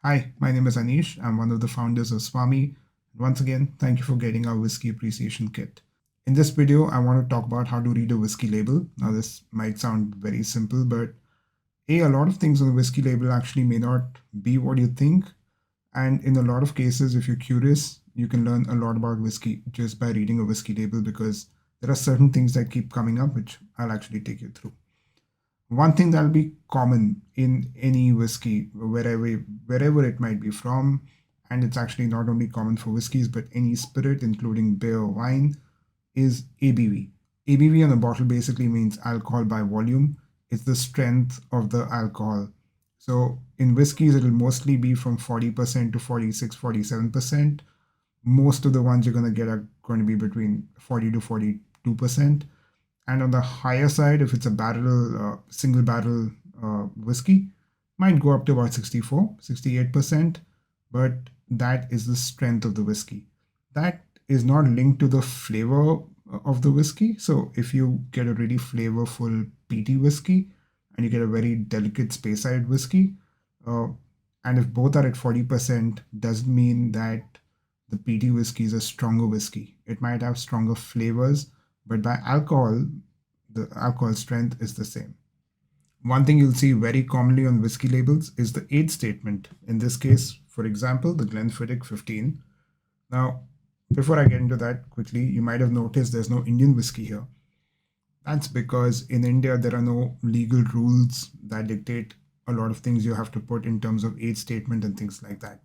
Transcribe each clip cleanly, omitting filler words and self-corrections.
Hi, my name is Anish. I'm one of the founders of Svami. Once again, thank you for getting our whiskey appreciation kit. In this video, I want to talk about how to read a whiskey label. Now, this might sound very simple, but a lot of things on the whiskey label actually may not be what you think. And in a lot of cases, if you're curious, you can learn a lot about whiskey just by reading a whiskey label because there are certain things that keep coming up, which I'll actually take you through. One thing that'll be common in any whiskey, wherever it might be from, and it's actually not only common for whiskeys but any spirit, including beer or wine, is ABV. ABV on the bottle basically means alcohol by volume. It's the strength of the alcohol. So in whiskeys, it'll mostly be from 40% to 46, 47%. Most of the ones you're going to get are going to be between 40 to 42%. And on the higher side, if it's a single barrel whiskey, might go up to about 64, 68%, but that is the strength of the whiskey. That is not linked to the flavor of the whiskey. So if you get a really flavorful peaty whiskey and you get a very delicate Speyside whiskey, and if both are at 40%, doesn't mean that the peaty whiskey is a stronger whiskey. It might have stronger flavors, but by alcohol, the alcohol strength is the same. One thing you'll see very commonly on whiskey labels is the age statement. In this case, for example, the Glenfiddich 15. Now, before I get into that quickly, you might have noticed there's no Indian whiskey here. That's because in India, there are no legal rules that dictate a lot of things you have to put in terms of age statement and things like that.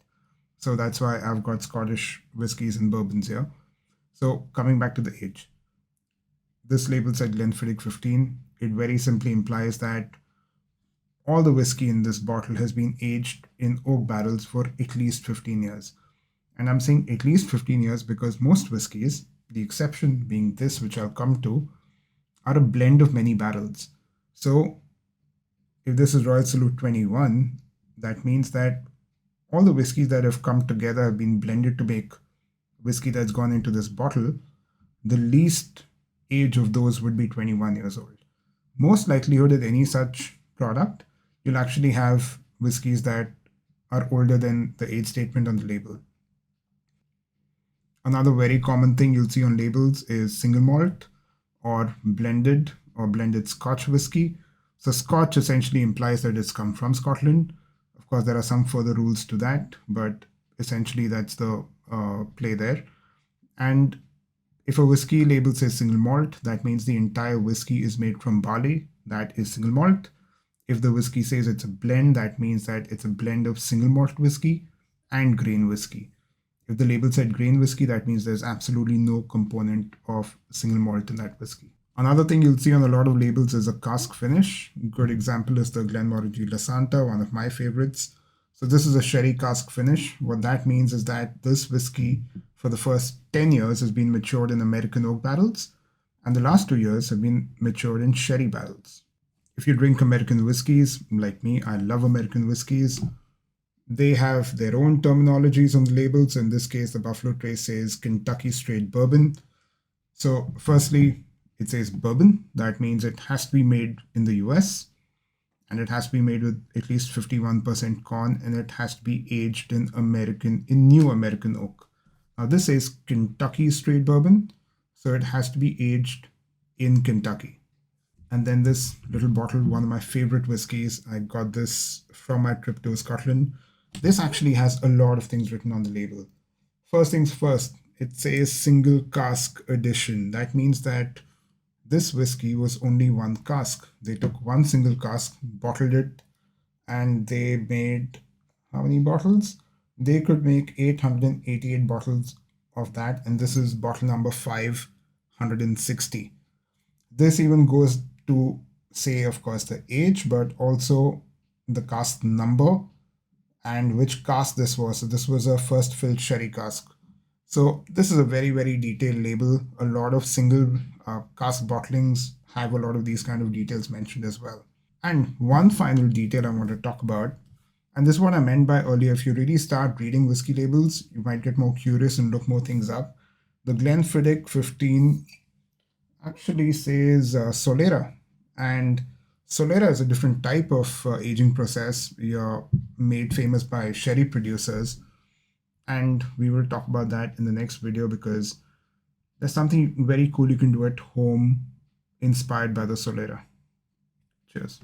So that's why I've got Scottish whiskies and bourbons here. So coming back to the age. This label said Glenfiddich 15. It very simply implies that all the whiskey in this bottle has been aged in oak barrels for at least 15 years. And I'm saying at least 15 years because most whiskeys, the exception being this, which I'll come to, are a blend of many barrels. So if this is Royal Salute 21, that means that all the whiskeys that have come together have been blended to make whiskey that's gone into this bottle. The least age of those would be 21 years old. Most likelihood in any such product, you'll actually have whiskeys that are older than the age statement on the label. Another very common thing you'll see on labels is single malt or blended Scotch whiskey. So Scotch essentially implies that it's come from Scotland. Of course, there are some further rules to that, but essentially that's the play there. And if a whiskey label says single malt, that means the entire whiskey is made from barley. That is single malt. If the whiskey says it's a blend, that means that it's a blend of single malt whiskey and grain whiskey. If the label said grain whiskey, that means there's absolutely no component of single malt in that whiskey. Another thing you'll see on a lot of labels is a cask finish. Good example is the Glenmorangie La Santa, one of my favorites. So this is a sherry cask finish. What that means is that this whiskey for the first 10 years has been matured in American oak barrels, and the last 2 years have been matured in sherry barrels. If you drink American whiskeys, like me, I love American whiskeys. They have their own terminologies on the labels. In this case, the Buffalo Trace says Kentucky Straight Bourbon. So firstly, it says bourbon. That means it has to be made in the US, and it has to be made with at least 51% corn, and it has to be aged in new American oak. Now this says Kentucky Straight Bourbon, so it has to be aged in Kentucky. And then this little bottle, one of my favorite whiskeys, I got this from my trip to Scotland. This actually has a lot of things written on the label. First things first, it says single cask edition. That means that this whiskey was only one cask. They took one single cask, bottled it, and they made how many bottles? They could make 888 bottles of that, and this is bottle number 560. This even goes to say, of course, the age, but also the cask number and which cask this was. So this was a first filled sherry cask. So this is a very, very detailed label. A lot of single cask bottlings have a lot of these kind of details mentioned as well. And one final detail I want to talk about, and this is what I meant by earlier, if you really start reading whiskey labels, you might get more curious and look more things up. The Glenfiddich 15 actually says Solera, and Solera is a different type of aging process. You're made famous by sherry producers, and we will talk about that in the next video because there's something very cool you can do at home inspired by the Solera. Cheers.